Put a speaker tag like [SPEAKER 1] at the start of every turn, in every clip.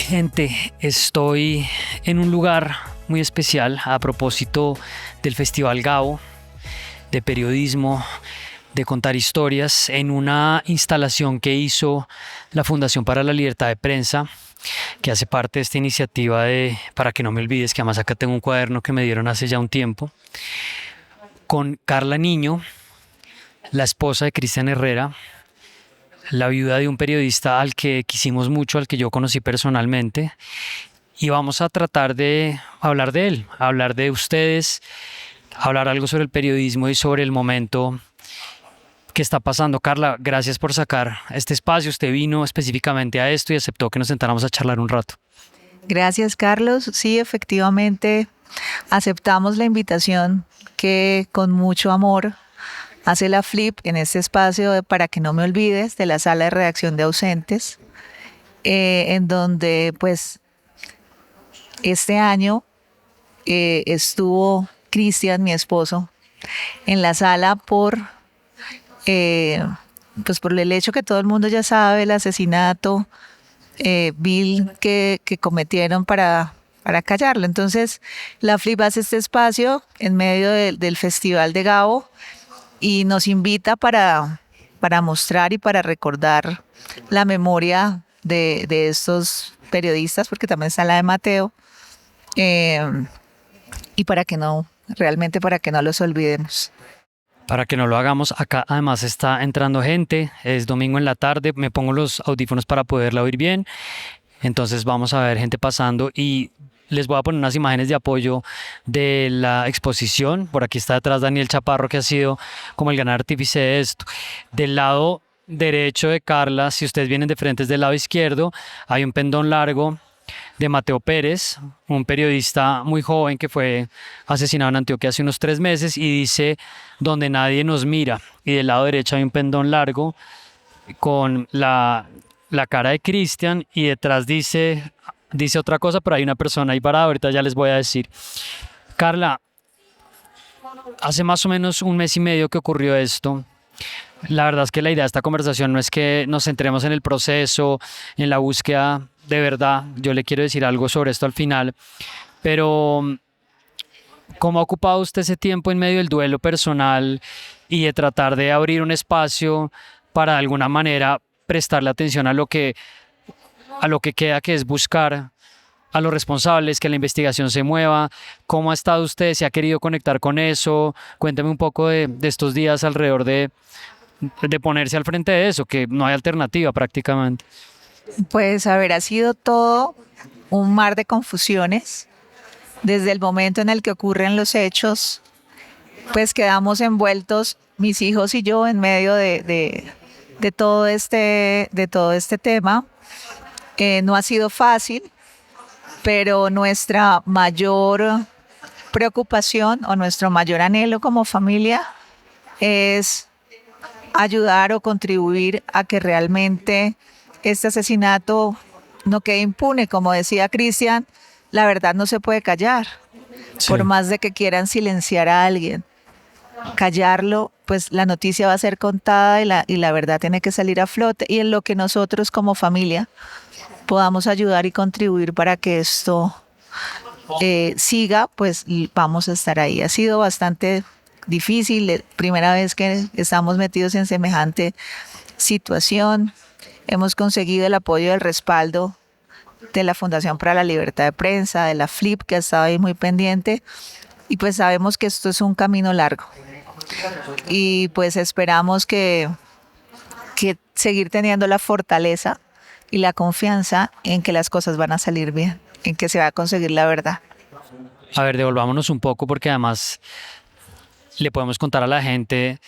[SPEAKER 1] Gente, estoy en un lugar muy especial a propósito del Festival Gabo de periodismo, de contar historias, en una instalación que hizo la Fundación para la Libertad de Prensa, que hace parte de esta iniciativa de Para que no me olvides, que además acá tengo un cuaderno que me dieron hace ya un tiempo, con Carla Niño, la esposa de Cristian Herrera, la viuda de un periodista al que quisimos mucho, al que yo conocí personalmente, y vamos a tratar de hablar de él, hablar de ustedes, hablar algo sobre el periodismo y sobre el momento que está pasando. Carla, gracias por sacar este espacio. Usted vino específicamente a esto y aceptó que nos sentáramos a charlar un rato.
[SPEAKER 2] Gracias, Carlos. Sí, efectivamente, aceptamos la invitación que con mucho amor hace la FLIP en este espacio de Para que no me olvides, de la sala de redacción de ausentes, en donde pues este año estuvo Cristian, mi esposo, en la sala pues por el hecho que todo el mundo ya sabe, el asesinato vil que cometieron para callarlo. Entonces, la FLIP hace este espacio en medio del Festival de Gabo y nos invita para mostrar y para recordar la memoria de estos periodistas, porque también está la de Mateo, y realmente para que no los olvidemos.
[SPEAKER 1] Para que no lo hagamos, acá además está entrando gente, es domingo en la tarde, me pongo los audífonos para poderla oír bien, entonces vamos a ver gente pasando y les voy a poner unas imágenes de apoyo de la exposición. Por aquí está detrás Daniel Chaparro, que ha sido como el gran artífice de esto. Del lado derecho de Carla, si ustedes vienen de frente, es del lado izquierdo, hay un pendón largo de Mateo Pérez, un periodista muy joven que fue asesinado en Antioquia hace unos 3 meses, y dice "donde nadie nos mira", y del lado derecho hay un pendón largo con la cara de Cristian y detrás dice otra cosa, pero hay una persona ahí parada, ahorita ya les voy a decir. Carla, hace más o menos 1 mes y medio que ocurrió esto. La verdad es que la idea de esta conversación no es que nos centremos en el proceso, en la búsqueda de verdad. Yo le quiero decir algo sobre esto al final, pero ¿cómo ha ocupado usted ese tiempo en medio del duelo personal y de tratar de abrir un espacio para de alguna manera prestarle atención a lo que queda, que es buscar a los responsables, que la investigación se mueva? ¿Cómo ha estado usted? ¿Se ha querido conectar con eso? Cuénteme un poco de estos días alrededor de ponerse al frente de eso, que no hay alternativa prácticamente.
[SPEAKER 2] Pues ha sido todo un mar de confusiones. Desde el momento en el que ocurren los hechos, pues quedamos envueltos, mis hijos y yo, en medio de todo este tema. No ha sido fácil, pero nuestra mayor preocupación o nuestro mayor anhelo como familia es ayudar o contribuir a que realmente este asesinato no quede impune. Como decía Cristian, la verdad no se puede callar. Sí. Por más de que quieran silenciar a alguien, callarlo, pues la noticia va a ser contada y la verdad tiene que salir a flote. Y en lo que nosotros como familia podamos ayudar y contribuir para que esto siga, pues vamos a estar ahí. Ha sido bastante difícil, primera vez que estamos metidos en semejante situación. Hemos conseguido el apoyo y el respaldo de la Fundación para la Libertad de Prensa, de la FLIP, que ha estado ahí muy pendiente, y pues sabemos que esto es un camino largo y pues esperamos que seguir teniendo la fortaleza y la confianza en que las cosas van a salir bien, en que se va a conseguir la verdad.
[SPEAKER 1] A ver, devolvámonos un poco, porque además le podemos contar a la gente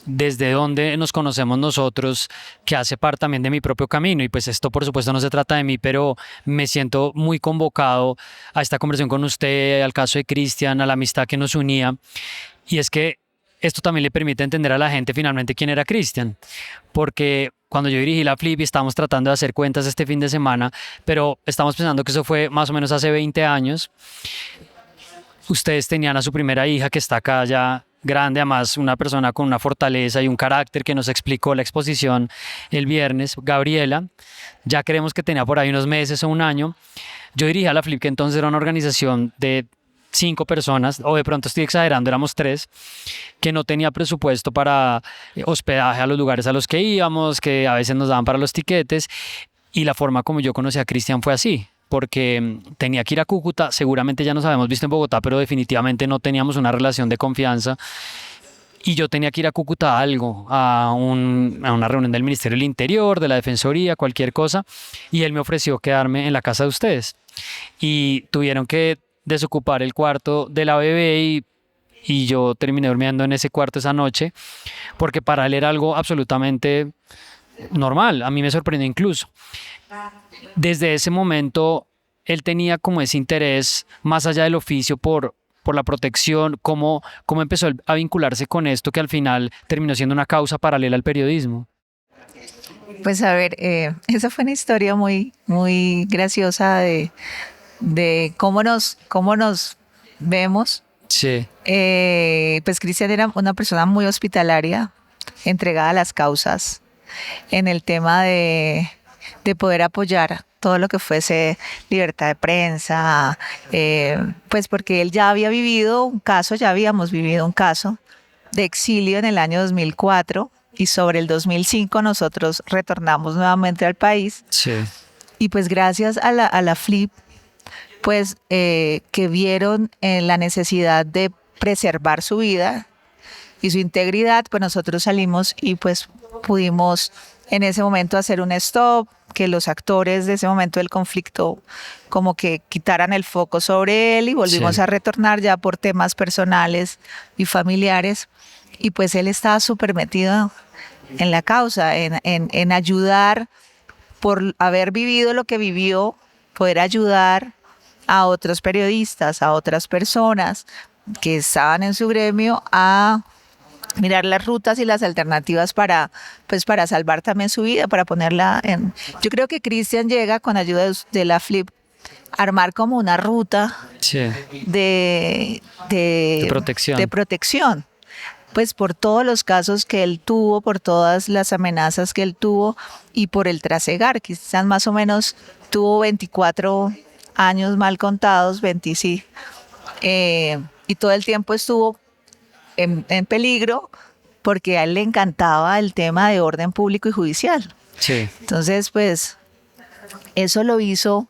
[SPEAKER 1] desde dónde nos conocemos nosotros, que hace parte también de mi propio camino. Y pues esto por supuesto no se trata de mí, pero me siento muy convocado a esta conversación con usted, al caso de Cristian, a la amistad que nos unía. Y es que esto también le permite entender a la gente finalmente quién era Cristian, porque cuando yo dirigí la FLIP y estábamos tratando de hacer cuentas este fin de semana, pero estamos pensando que eso fue más o menos hace 20 años, ustedes tenían a su primera hija, que está acá ya grande, además una persona con una fortaleza y un carácter que nos explicó la exposición el viernes, Gabriela. Ya creemos que tenía por ahí unos meses o un año. Yo dirigía la Flip, que entonces era una organización de 5 personas, o de pronto estoy exagerando, éramos 3, que no tenía presupuesto para hospedaje a los lugares a los que íbamos, que a veces nos daban para los tiquetes, y la forma como yo conocí a Cristian fue así, porque tenía que ir a Cúcuta, seguramente ya nos habíamos visto en Bogotá, pero definitivamente no teníamos una relación de confianza, y yo tenía que ir a Cúcuta a algo, a una reunión del Ministerio del Interior, de la Defensoría, cualquier cosa, y él me ofreció quedarme en la casa de ustedes, y tuvieron que desocupar el cuarto de la bebé y yo terminé durmiendo en ese cuarto esa noche porque para él era algo absolutamente normal. A mí me sorprendió incluso. Desde ese momento él tenía como ese interés más allá del oficio por la protección, cómo empezó él a vincularse con esto que al final terminó siendo una causa paralela al periodismo.
[SPEAKER 2] Pues a ver, esa fue una historia muy, muy graciosa de cómo nos vemos.
[SPEAKER 1] Sí,
[SPEAKER 2] Pues Cristian era una persona muy hospitalaria, entregada a las causas, en el tema de poder apoyar todo lo que fuese libertad de prensa, pues porque él ya había vivido un caso, ya habíamos vivido un caso de exilio en el año 2004 y sobre el 2005 nosotros retornamos nuevamente al país
[SPEAKER 1] sí,
[SPEAKER 2] y pues gracias a la Flip, pues que vieron la necesidad de preservar su vida y su integridad, pues nosotros salimos y pues pudimos en ese momento hacer un stop, que los actores de ese momento del conflicto como que quitaran el foco sobre él y volvimos
[SPEAKER 1] sí,
[SPEAKER 2] a retornar ya por temas personales y familiares y pues él estaba súper metido en la causa, en ayudar por haber vivido lo que vivió, poder ayudar a otros periodistas, a otras personas que estaban en su gremio a mirar las rutas y las alternativas pues para salvar también su vida, para ponerla en... Yo creo que Cristian llega con ayuda de la Flip a armar como una ruta
[SPEAKER 1] sí, de protección.
[SPEAKER 2] de protección, pues por todos los casos que él tuvo, por todas las amenazas que él tuvo y por el trasegar, quizás más o menos tuvo 24 años mal contados, 20 sí, y todo el tiempo estuvo en peligro porque a él le encantaba el tema de orden público y judicial.
[SPEAKER 1] Sí.
[SPEAKER 2] Entonces, pues, eso lo hizo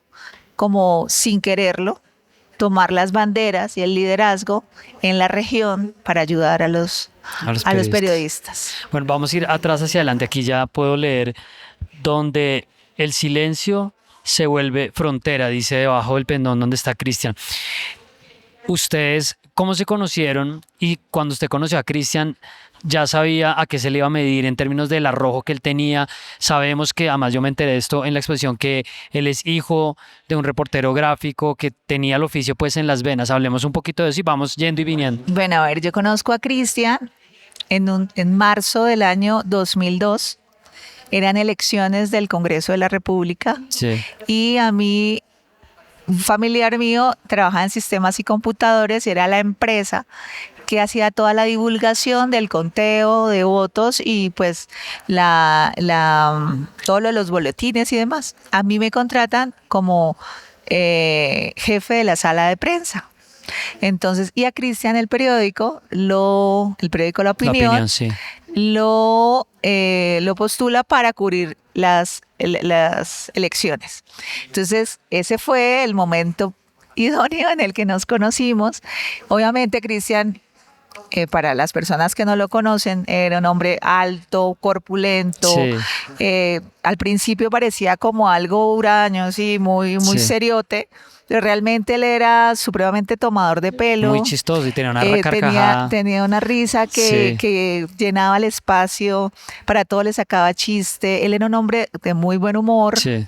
[SPEAKER 2] como sin quererlo, tomar las banderas y el liderazgo en la región para ayudar a los periodistas.
[SPEAKER 1] Bueno, vamos a ir atrás hacia adelante. Aquí ya puedo leer donde el silencio se vuelve frontera, dice debajo del pendón donde está Cristian. Ustedes, ¿cómo se conocieron? Y cuando usted conoció a Cristian, ¿ya sabía a qué se le iba a medir en términos del arrojo que él tenía? Sabemos que, además yo me enteré de esto en la exposición, que él es hijo de un reportero gráfico que tenía el oficio pues en las venas. Hablemos un poquito de eso y vamos yendo y viniendo.
[SPEAKER 2] Bueno, a ver, yo conozco a Cristian en marzo del año 2002. Eran elecciones del Congreso de la República.
[SPEAKER 1] Sí.
[SPEAKER 2] Y a mí, un familiar mío trabajaba en sistemas y computadores y era la empresa que hacía toda la divulgación del conteo de votos y pues todos los boletines y demás. A mí me contratan como jefe de la sala de prensa. Entonces, y a Cristian el periódico La Opinión,
[SPEAKER 1] sí.
[SPEAKER 2] lo postula para cubrir las elecciones. Entonces, ese fue el momento idóneo en el que nos conocimos. Obviamente, Cristian, para las personas que no lo conocen, era un hombre alto, corpulento.
[SPEAKER 1] Sí.
[SPEAKER 2] Al principio parecía como algo huraño, sí, muy
[SPEAKER 1] Sí.
[SPEAKER 2] seriote. Pero realmente él era supremamente tomador de pelo.
[SPEAKER 1] Muy chistoso y tenía una carcajada.
[SPEAKER 2] Tenía una risa
[SPEAKER 1] Sí.
[SPEAKER 2] que llenaba el espacio, para todo le sacaba chiste. Él era un hombre de muy buen humor
[SPEAKER 1] Sí.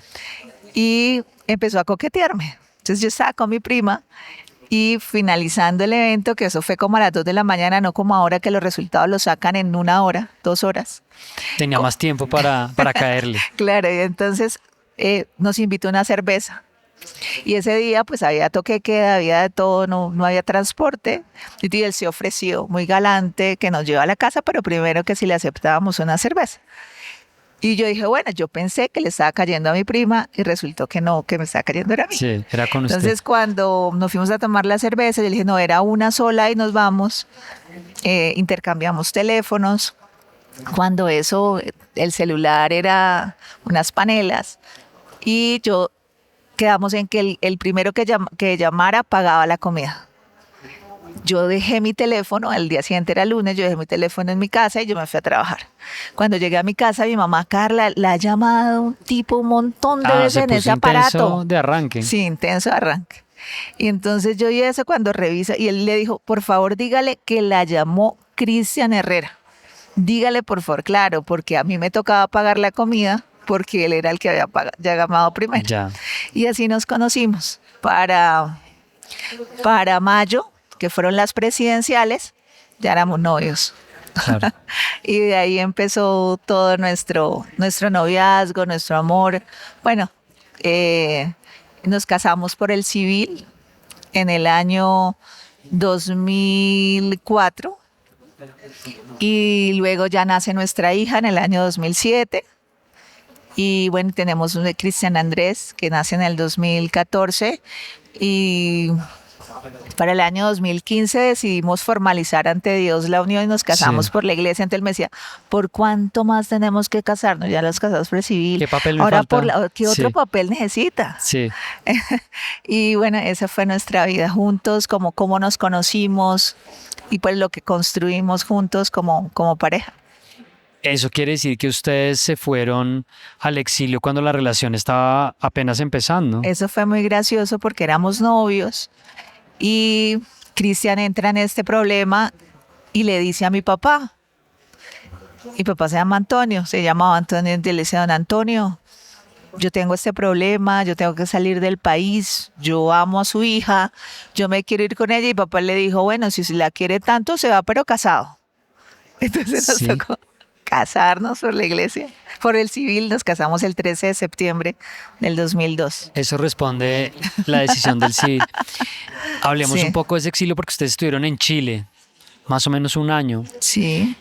[SPEAKER 2] y empezó a coquetearme. Entonces yo estaba con mi prima y finalizando el evento, que eso fue como a las 2 de la mañana, no como ahora que los resultados los sacan en 1 hora, 2 horas.
[SPEAKER 1] Tenía más tiempo para caerle.
[SPEAKER 2] Claro, y entonces nos invitó a una cerveza. Y ese día pues había toque de queda, había de todo, no había transporte. Y él se ofreció muy galante que nos lleva a la casa, pero primero que si le aceptábamos una cerveza. Y yo dije, bueno, yo pensé que le estaba cayendo a mi prima y resultó que no, que me estaba cayendo era a mí.
[SPEAKER 1] Sí, era con usted.
[SPEAKER 2] Entonces cuando nos fuimos a tomar la cerveza, yo le dije, no, era una sola y nos vamos. Intercambiamos teléfonos. Cuando eso, el celular era unas panelas. Y yo quedamos en que el primero que llamara pagaba la comida. Yo dejé mi teléfono, al día siguiente era lunes, yo dejé mi teléfono en mi casa y yo me fui a trabajar. Cuando llegué a mi casa, mi mamá Carla la ha llamado un tipo un montón de veces
[SPEAKER 1] se
[SPEAKER 2] en
[SPEAKER 1] puso
[SPEAKER 2] ese
[SPEAKER 1] intenso
[SPEAKER 2] aparato.
[SPEAKER 1] de arranque.
[SPEAKER 2] Sí, intenso arranque. Y entonces yo y eso cuando revisa, y él le dijo, por favor dígale que la llamó Cristian Herrera. Dígale por favor, claro, porque a mí me tocaba pagar la comida porque él era el que había ya llamado primero.
[SPEAKER 1] Ya.
[SPEAKER 2] Y así nos conocimos. Para mayo, que fueron las presidenciales, ya éramos novios.
[SPEAKER 1] Claro.
[SPEAKER 2] Y de ahí empezó todo nuestro noviazgo, nuestro amor. Bueno, nos casamos por el civil en el año 2004 y luego ya nace nuestra hija en el año 2007. Y bueno, tenemos un de Cristian Andrés que nace en el 2014 y para el año 2015 decidimos formalizar ante Dios la unión y nos casamos
[SPEAKER 1] Sí.
[SPEAKER 2] por la iglesia. Entonces él me decía, ¿por cuánto más tenemos que casarnos? Ya los casados por el civil.
[SPEAKER 1] ¿Qué papel me
[SPEAKER 2] Ahora,
[SPEAKER 1] falta?
[SPEAKER 2] ¿qué otro
[SPEAKER 1] Sí.
[SPEAKER 2] papel necesita?
[SPEAKER 1] Sí.
[SPEAKER 2] Y bueno, esa fue nuestra vida juntos, como cómo nos conocimos y pues lo que construimos juntos como pareja.
[SPEAKER 1] Eso quiere decir que ustedes se fueron al exilio cuando la relación estaba apenas empezando.
[SPEAKER 2] Eso fue muy gracioso porque éramos novios y Cristian entra en este problema y le dice a mi papá. Mi papá se llama Antonio, se llamaba Antonio, y le dice, don Antonio, yo tengo este problema, yo tengo que salir del país, yo amo a su hija, yo me quiero ir con ella. Y papá le dijo, bueno, si la quiere tanto, se va, pero casado. Entonces nos
[SPEAKER 1] Sí.
[SPEAKER 2] tocó casarnos por la iglesia. Por el civil nos casamos el 13 de septiembre del 2002.
[SPEAKER 1] Eso responde la decisión del civil. Hablemos
[SPEAKER 2] Sí.
[SPEAKER 1] un poco de ese exilio porque ustedes estuvieron en Chile más o menos un año.
[SPEAKER 2] Sí,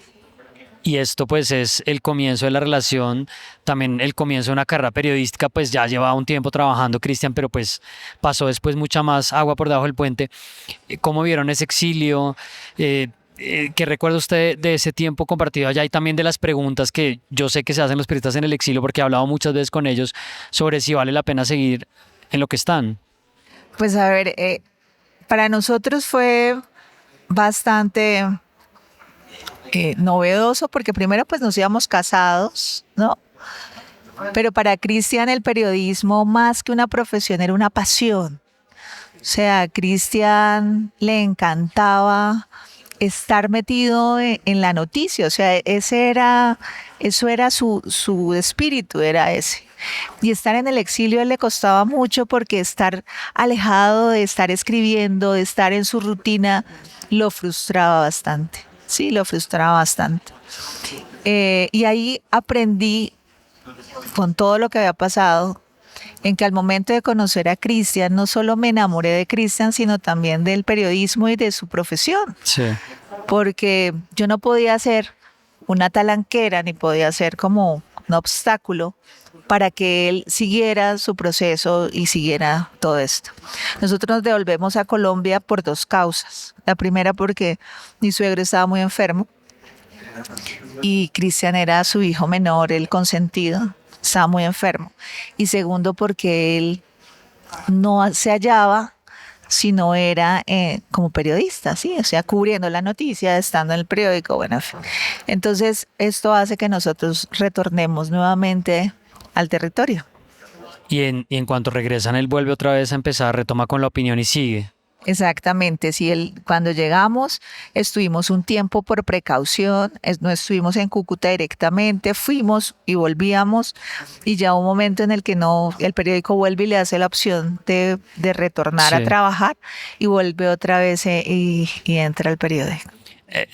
[SPEAKER 1] Y esto pues es el comienzo de la relación, también el comienzo de una carrera periodística, pues ya llevaba un tiempo trabajando Cristian, pero pues pasó después mucha más agua por debajo del puente. ¿Cómo vieron ese exilio? ¿Qué recuerda usted de ese tiempo compartido allá y también de las preguntas que yo sé que se hacen los periodistas en el exilio porque he hablado muchas veces con ellos sobre si vale la pena seguir en lo que están?
[SPEAKER 2] pues a ver, para nosotros fue bastante novedoso porque primero pues nos íbamos casados, ¿no? Pero para Cristian el periodismo más que una profesión era una pasión. O sea, a Cristian le encantaba estar metido en la noticia, o sea, eso era su espíritu, era ese. Y estar en el exilio a él le costaba mucho porque estar alejado de estar escribiendo, de estar en su rutina, lo frustraba bastante. Sí, lo frustraba bastante. Y ahí aprendí con todo lo que había pasado, en que al momento de conocer a Cristian, no solo me enamoré de Cristian, sino también del periodismo y de su profesión,
[SPEAKER 1] Sí.
[SPEAKER 2] porque yo no podía ser una talanquera ni podía ser como un obstáculo para que él siguiera su proceso y siguiera todo esto. Nosotros nos devolvemos a Colombia por dos causas. La primera porque mi suegro estaba muy enfermo y Cristian era su hijo menor, el consentido, estaba muy enfermo. Y segundo porque él no se hallaba si no era como periodista, ¿sí? O sea, cubriendo la noticia, estando en el periódico, bueno, en fin. Entonces, esto hace que nosotros retornemos nuevamente al territorio.
[SPEAKER 1] Y en cuanto regresan, él vuelve otra vez a empezar, retoma con la opinión y sigue.
[SPEAKER 2] Exactamente, sí, cuando llegamos estuvimos un tiempo por precaución, no estuvimos en Cúcuta directamente, fuimos y volvíamos y ya un momento en el que no, el periódico vuelve y le hace la opción de retornar a
[SPEAKER 1] Sí.
[SPEAKER 2] trabajar y vuelve otra vez y entra al periódico.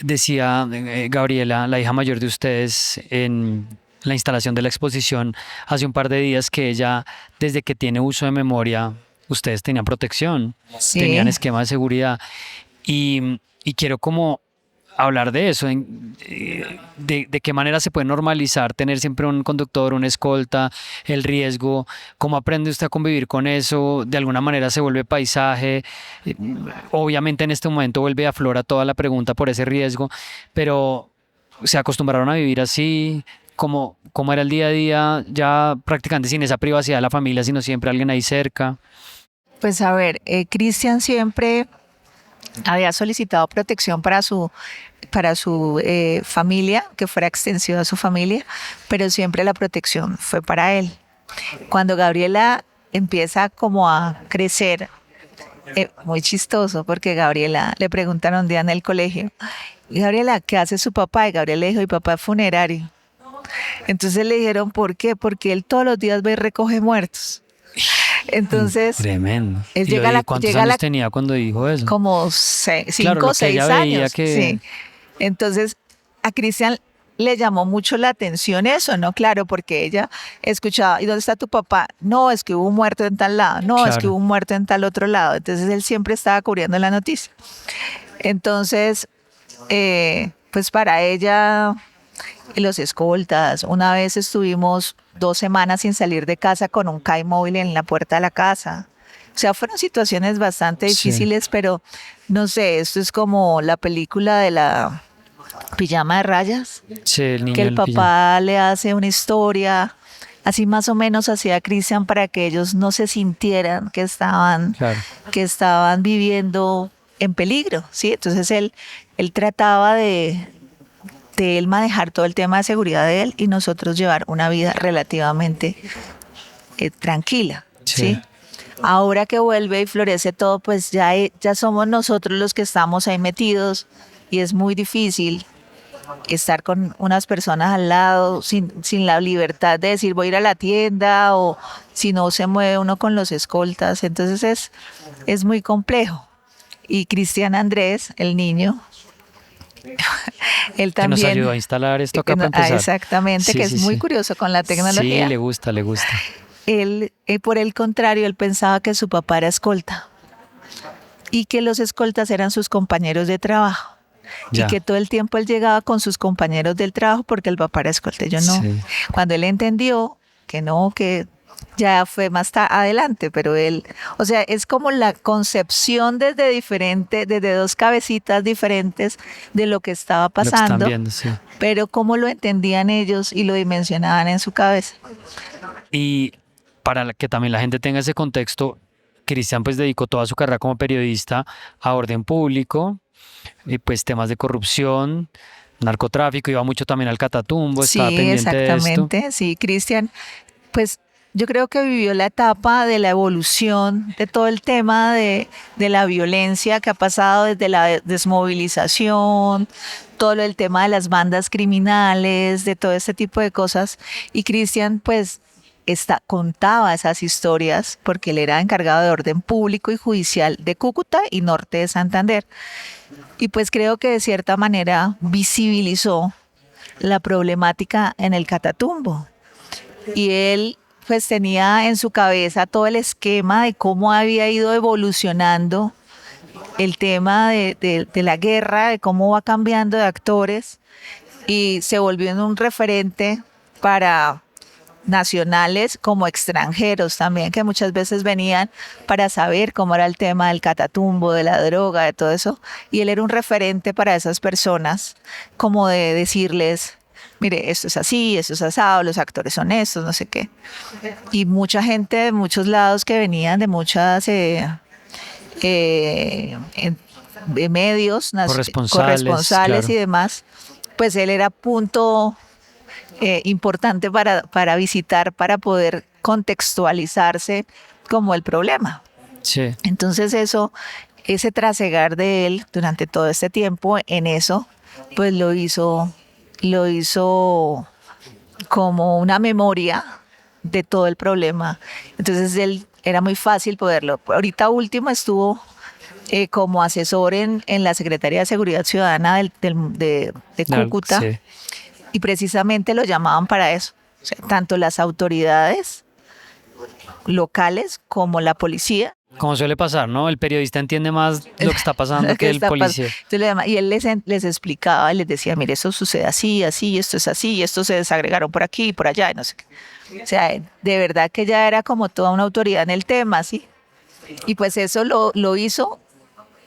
[SPEAKER 1] Decía Gabriela, la hija mayor de ustedes, en la instalación de la exposición hace un par de días que ella, desde que tiene uso de memoria, ustedes tenían protección,
[SPEAKER 2] Sí.
[SPEAKER 1] tenían esquema de seguridad. Y quiero como hablar de eso, de qué manera se puede normalizar tener siempre un conductor, una escolta, el riesgo, cómo aprende usted a convivir con eso, de alguna manera se vuelve paisaje, eh, obviamente en este momento vuelve a flora toda la pregunta por ese riesgo, pero se acostumbraron a vivir así, cómo era el día a día, ya prácticamente sin esa privacidad de la familia, sino siempre alguien ahí cerca.
[SPEAKER 2] Pues a ver, Cristian siempre había solicitado protección para su familia, que fuera extensiva a su familia, pero siempre la protección fue para él. Cuando Gabriela empieza como a crecer, muy chistoso, porque Gabriela le preguntaron un día en el colegio, Gabriela, ¿qué hace su papá? Y Gabriela le dijo, mi papá es funerario. Entonces le dijeron, ¿por qué? Porque él todos los días va y recoge muertos. Entonces,
[SPEAKER 1] Tremendo.
[SPEAKER 2] él
[SPEAKER 1] ¿Y
[SPEAKER 2] llega a la,
[SPEAKER 1] cuántos
[SPEAKER 2] llega a
[SPEAKER 1] años
[SPEAKER 2] la
[SPEAKER 1] tenía cuando dijo eso?
[SPEAKER 2] como
[SPEAKER 1] Claro,
[SPEAKER 2] 5
[SPEAKER 1] lo
[SPEAKER 2] o
[SPEAKER 1] que ella
[SPEAKER 2] 6
[SPEAKER 1] veía
[SPEAKER 2] años.
[SPEAKER 1] que...
[SPEAKER 2] Sí. Entonces, a Cristian le llamó mucho la atención eso, ¿no? Claro, porque ella escuchaba, ¿y dónde está tu papá? No, es que hubo un muerto en tal lado, no, es que
[SPEAKER 1] Claro.
[SPEAKER 2] hubo un muerto en tal otro lado. Entonces, él siempre estaba cubriendo la noticia. Entonces, pues para ella, los escoltas, una vez estuvimos 2 semanas sin salir de casa con un CAI móvil en la puerta de la casa. O sea, fueron situaciones bastante
[SPEAKER 1] Sí.
[SPEAKER 2] difíciles, pero no sé, esto es como la película de la pijama de rayas,
[SPEAKER 1] Sí, el niño
[SPEAKER 2] que el
[SPEAKER 1] del pijama.
[SPEAKER 2] papá le hace una historia, así más o menos hacía Cristian para que ellos no se sintieran
[SPEAKER 1] Claro.
[SPEAKER 2] que estaban viviendo en peligro, ¿sí? Entonces él trataba de él manejar todo el tema de seguridad de él y nosotros llevar una vida relativamente tranquila,
[SPEAKER 1] Sí.
[SPEAKER 2] ¿sí? Ahora que vuelve y florece todo, pues ya somos nosotros los que estamos ahí metidos y es muy difícil estar con unas personas al lado sin la libertad de decir voy a ir a la tienda o si no se mueve uno con los escoltas. Entonces es muy complejo. Y Cristian Andrés, el niño, él
[SPEAKER 1] Que nos ayudó
[SPEAKER 2] también,
[SPEAKER 1] a instalar esto acá para empezar.
[SPEAKER 2] exactamente,
[SPEAKER 1] Sí,
[SPEAKER 2] que es
[SPEAKER 1] sí,
[SPEAKER 2] muy
[SPEAKER 1] sí.
[SPEAKER 2] curioso con la
[SPEAKER 1] Sí,
[SPEAKER 2] tecnología.
[SPEAKER 1] le gusta, le gusta.
[SPEAKER 2] Él, por el contrario, él pensaba que su papá era escolta y que los escoltas eran sus compañeros de trabajo. Y
[SPEAKER 1] Ya.
[SPEAKER 2] que todo el tiempo él llegaba con sus compañeros del trabajo porque el papá era escolta. Yo no.
[SPEAKER 1] Sí.
[SPEAKER 2] Cuando él entendió que no, que ya fue más adelante, pero él, o sea, es como la concepción desde 2 cabecitas diferentes de lo que estaba
[SPEAKER 1] Lo que están
[SPEAKER 2] pasando,
[SPEAKER 1] viendo, sí.
[SPEAKER 2] pero cómo lo entendían ellos y lo dimensionaban en su cabeza.
[SPEAKER 1] Y para que también la gente tenga ese contexto, Cristian pues dedicó toda su carrera como periodista a orden público, y pues temas de corrupción, narcotráfico, iba mucho también al Catatumbo, estaba
[SPEAKER 2] Sí,
[SPEAKER 1] pendiente de esto.
[SPEAKER 2] exactamente. Sí, Cristian, pues yo creo que vivió la etapa de la evolución de todo el tema de la violencia que ha pasado desde la desmovilización, todo el tema de las bandas criminales, de todo este tipo de cosas. Y Cristian, pues, contaba esas historias porque él era encargado de orden público y judicial de Cúcuta y norte de Santander. Y pues creo que de cierta manera visibilizó la problemática en el Catatumbo. Y él pues tenía en su cabeza todo el esquema de cómo había ido evolucionando el tema de la guerra, de cómo va cambiando de actores y se volvió en un referente para nacionales como extranjeros también, que muchas veces venían para saber cómo era el tema del Catatumbo, de la droga, de todo eso. Y él era un referente para esas personas, como de decirles, mire, esto es así, esto es asado, los actores son estos, no sé qué. Y mucha gente de muchos lados que venían de muchas medios, corresponsales
[SPEAKER 1] Claro.
[SPEAKER 2] y demás, pues él era punto importante para visitar, para poder contextualizarse como el problema.
[SPEAKER 1] Sí.
[SPEAKER 2] Entonces ese trasegar de él durante todo este tiempo en eso, pues lo hizo como una memoria de todo el problema. Entonces él era muy fácil poderlo. Ahorita último estuvo como asesor en la Secretaría de Seguridad Ciudadana de Cúcuta.
[SPEAKER 1] Sí.
[SPEAKER 2] Y precisamente lo llamaban para eso. O sea, tanto las autoridades locales como la policía
[SPEAKER 1] Como suele pasar, ¿no? El periodista entiende más lo que está pasando
[SPEAKER 2] Lo
[SPEAKER 1] que
[SPEAKER 2] que
[SPEAKER 1] el
[SPEAKER 2] está pas-
[SPEAKER 1] policía.
[SPEAKER 2] Entonces, y él les explicaba y les decía, mire, eso sucede así, así, esto es así, esto se desagregaron por aquí y por allá, y no sé qué. O sea, de verdad que ya era como toda una autoridad en el tema, ¿sí? Y pues eso lo hizo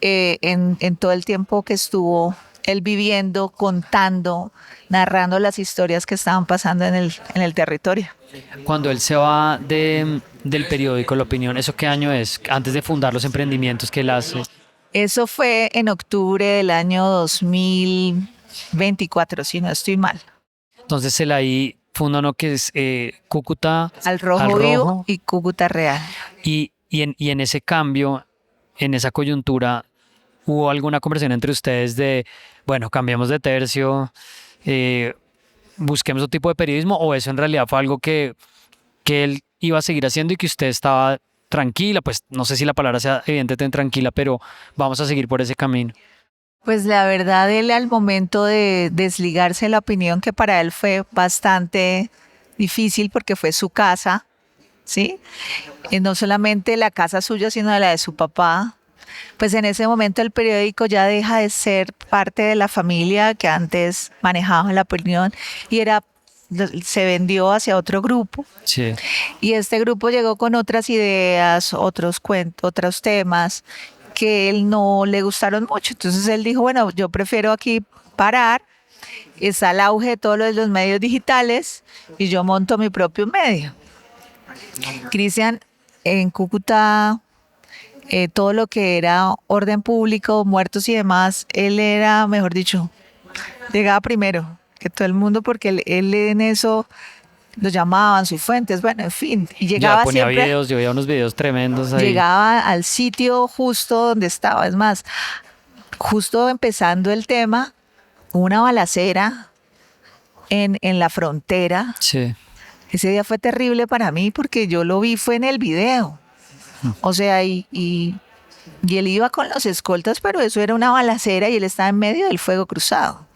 [SPEAKER 2] en todo el tiempo que estuvo él viviendo, contando, narrando las historias que estaban pasando en el territorio.
[SPEAKER 1] Cuando él se va del periódico La Opinión, ¿eso qué año es? Antes de fundar los emprendimientos que él hace.
[SPEAKER 2] Eso fue en octubre del año 2024, si no estoy mal.
[SPEAKER 1] Entonces él ahí funda uno que es Cúcuta
[SPEAKER 2] Al
[SPEAKER 1] al
[SPEAKER 2] Rojo Vivo
[SPEAKER 1] Rojo
[SPEAKER 2] y Cúcuta Real.
[SPEAKER 1] y en ese cambio, en esa coyuntura, ¿hubo alguna conversación entre ustedes de, bueno, cambiemos de tercio, eh, busquemos otro tipo de periodismo o eso en realidad fue algo que él iba a seguir haciendo y que usted estaba tranquila? Pues no sé si la palabra sea evidentemente tranquila, pero vamos a seguir por ese camino.
[SPEAKER 2] Pues la verdad, él al momento de desligarse de la opinión, que para él fue bastante difícil porque fue su casa, ¿sí? Y no solamente la casa suya, sino la de su papá. Pues en ese momento el periódico ya deja de ser parte de la familia que antes manejaba la opinión y se vendió hacia otro grupo.
[SPEAKER 1] Sí.
[SPEAKER 2] Y este grupo llegó con otras ideas, otros cuentos, otros temas que él no le gustaron mucho. Entonces él dijo, bueno, yo prefiero aquí parar. Está el auge de todos los medios digitales y yo monto mi propio medio. Cristian, en Cúcuta, todo lo que era orden público, muertos y demás, él era, mejor dicho, llegaba primero que todo el mundo porque él en eso lo llamaban sus fuentes, bueno, en fin, y
[SPEAKER 1] Ya
[SPEAKER 2] llegaba
[SPEAKER 1] ponía
[SPEAKER 2] siempre,
[SPEAKER 1] videos, yo veía unos videos tremendos ahí.
[SPEAKER 2] llegaba al sitio justo donde estaba. Es más, justo empezando el tema, una balacera en la frontera.
[SPEAKER 1] Sí.
[SPEAKER 2] Ese día fue terrible para mí porque yo lo vi fue en el video. O sea, y él iba con los escoltas, pero eso era una balacera y él estaba en medio del fuego cruzado.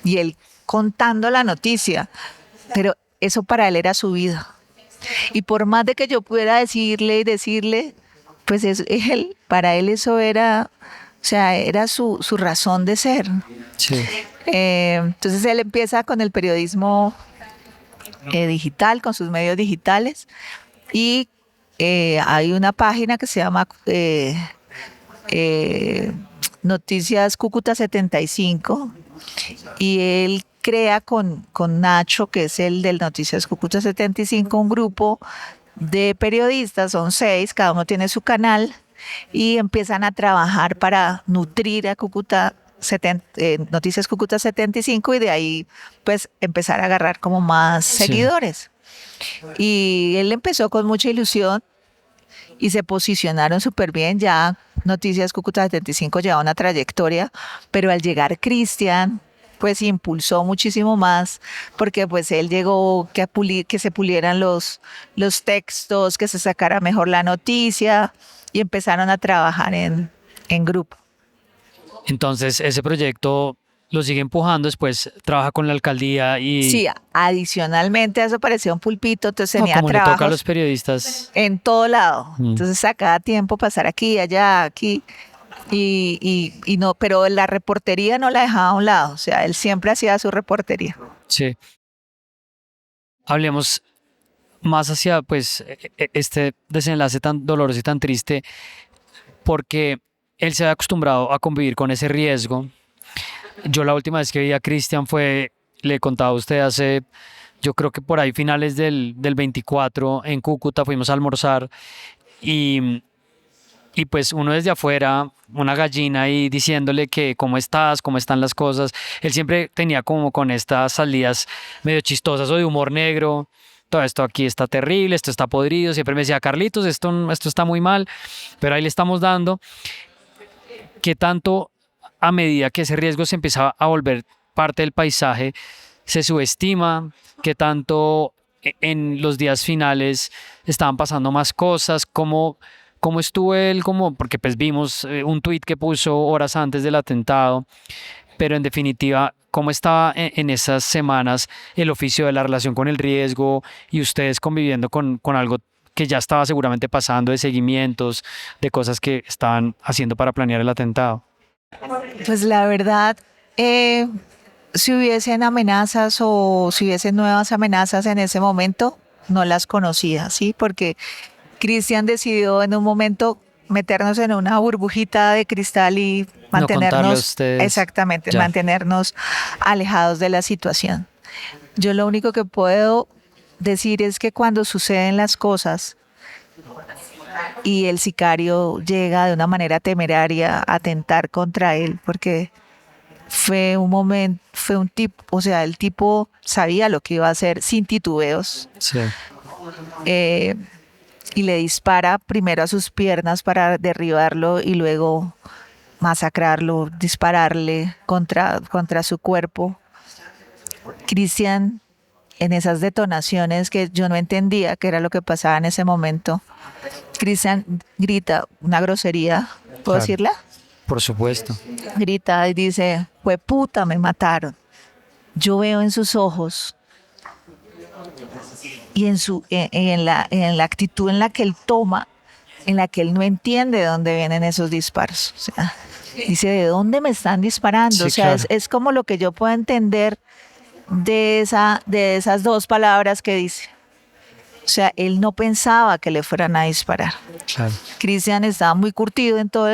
[SPEAKER 2] Y él contando la noticia, pero eso para él era su vida. Y por más de que yo pudiera decirle y decirle, pues para él eso era, o sea, era su razón de ser.
[SPEAKER 1] Sí.
[SPEAKER 2] Entonces él empieza con el periodismo digital, con sus medios digitales, y hay una página que se llama Noticias Cúcuta 75 y él crea con Nacho, que es el del Noticias Cúcuta 75, un grupo de periodistas, son 6, cada uno tiene su canal y empiezan a trabajar para nutrir a Noticias Cúcuta 75 y de ahí pues empezar a agarrar como más
[SPEAKER 1] Sí.
[SPEAKER 2] seguidores. Y él empezó con mucha ilusión y se posicionaron súper bien. Ya Noticias Cúcuta 75 lleva una trayectoria, pero al llegar Cristian, pues impulsó muchísimo más, porque pues él llegó que se pulieran los textos, que se sacara mejor la noticia y empezaron a trabajar en grupo.
[SPEAKER 1] Entonces, ese proyecto lo sigue empujando, después trabaja con la alcaldía y
[SPEAKER 2] Sí, adicionalmente a eso parecía un pulpito, entonces
[SPEAKER 1] no,
[SPEAKER 2] tenía
[SPEAKER 1] como le toca a los
[SPEAKER 2] trabajos
[SPEAKER 1] periodistas.
[SPEAKER 2] en todo lado.
[SPEAKER 1] Mm.
[SPEAKER 2] Entonces sacaba tiempo pasar aquí, allá, aquí. Y no, pero la reportería no la dejaba a un lado. O sea, él siempre hacía su reportería.
[SPEAKER 1] Sí. Hablemos más hacia pues este desenlace tan doloroso y tan triste, porque él se había acostumbrado a convivir con ese riesgo. Yo la última vez que vi a Cristian fue, le contaba a usted hace, yo creo que por ahí finales del 24 en Cúcuta, fuimos a almorzar y, y pues uno desde afuera, una gallina ahí diciéndole que cómo estás, cómo están las cosas. Él siempre tenía como con estas salidas medio chistosas o de humor negro. Todo esto aquí está terrible, esto está podrido. Siempre me decía, Carlitos, esto está muy mal, pero ahí le estamos dando. ¿Qué tanto a medida que ese riesgo se empieza a volver parte del paisaje se subestima? ¿Qué tanto en los días finales estaban pasando más cosas? ¿Cómo estuvo él? Porque pues vimos un tuit que puso horas antes del atentado, pero en definitiva, ¿cómo estaba en esas semanas el oficio de la relación con el riesgo y ustedes conviviendo con algo que ya estaba seguramente pasando, de seguimientos, de cosas que estaban haciendo para planear el atentado?
[SPEAKER 2] Pues la verdad, si hubiesen amenazas o si hubiesen nuevas amenazas en ese momento, no las conocía, ¿sí? Porque Cristian decidió en un momento meternos en una burbujita de cristal y
[SPEAKER 1] No contarle a
[SPEAKER 2] mantenernos,
[SPEAKER 1] ustedes.
[SPEAKER 2] exactamente,
[SPEAKER 1] Ya,
[SPEAKER 2] mantenernos alejados de la situación. Yo lo único que puedo decir es que cuando suceden las cosas y el sicario llega de una manera temeraria a atentar contra él, porque fue un momento, fue un tipo, o sea, el tipo sabía lo que iba a hacer sin titubeos,
[SPEAKER 1] sí,
[SPEAKER 2] eh, y le dispara primero a sus piernas para derribarlo y luego masacrarlo, dispararle contra su cuerpo. Cristian, en esas detonaciones que yo no entendía qué era lo que pasaba en ese momento, Cristian grita una grosería, ¿puedo
[SPEAKER 1] claro,
[SPEAKER 2] decirla?
[SPEAKER 1] por supuesto.
[SPEAKER 2] Grita y dice, fue puta, me mataron. Yo veo en sus ojos y en la actitud en la que él toma, en la que él no entiende de dónde vienen esos disparos. O sea, dice, ¿de dónde me están disparando? O
[SPEAKER 1] Sí,
[SPEAKER 2] sea,
[SPEAKER 1] claro,
[SPEAKER 2] es como lo que yo puedo entender de esas dos palabras que dice. O sea, él no pensaba que le fueran a disparar.
[SPEAKER 1] claro.
[SPEAKER 2] Cristian estaba muy curtido en todo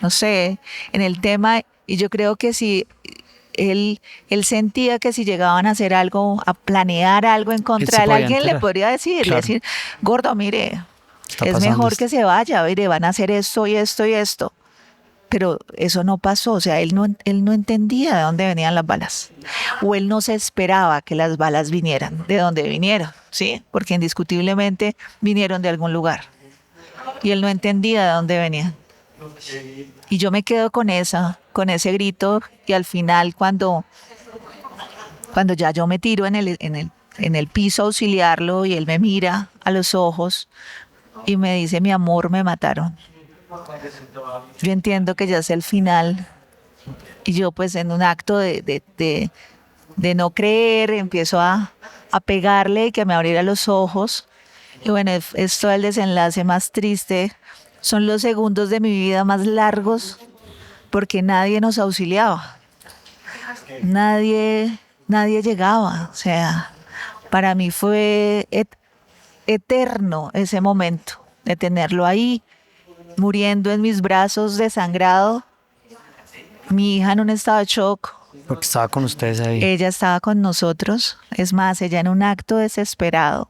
[SPEAKER 2] no sé, en el tema, y yo creo que si él sentía que si llegaban a hacer algo, a planear algo en
[SPEAKER 1] Él
[SPEAKER 2] contra
[SPEAKER 1] se
[SPEAKER 2] de él,
[SPEAKER 1] podía
[SPEAKER 2] alguien le
[SPEAKER 1] enterar.
[SPEAKER 2] podría decir, le
[SPEAKER 1] Claro,
[SPEAKER 2] decir, gordo, mire,
[SPEAKER 1] está
[SPEAKER 2] es
[SPEAKER 1] pasando
[SPEAKER 2] mejor
[SPEAKER 1] esto.
[SPEAKER 2] que se vaya, mire, van a hacer esto y esto y esto. Pero eso no pasó, o sea, él no entendía de dónde venían las balas, o él no se esperaba que las balas vinieran, de dónde vinieron, ¿sí? Porque indiscutiblemente vinieron de algún lugar, y él no entendía de dónde venían. Y yo me quedo con ese grito, y al final cuando ya yo me tiro en el piso a auxiliarlo y él me mira a los ojos y me dice, mi amor, me mataron. Yo entiendo que ya es el final y yo pues en un acto de no creer empiezo a pegarle y que me abriera los ojos. Y bueno, es todo el desenlace más triste. Son los segundos de mi vida más largos porque nadie nos auxiliaba. Nadie llegaba. O sea, para mí fue eterno ese momento de tenerlo ahí, muriendo en mis brazos, desangrado. Mi hija en un estado de shock.
[SPEAKER 1] Porque estaba con ustedes ahí.
[SPEAKER 2] Ella estaba con nosotros. Es más, ella en un acto desesperado,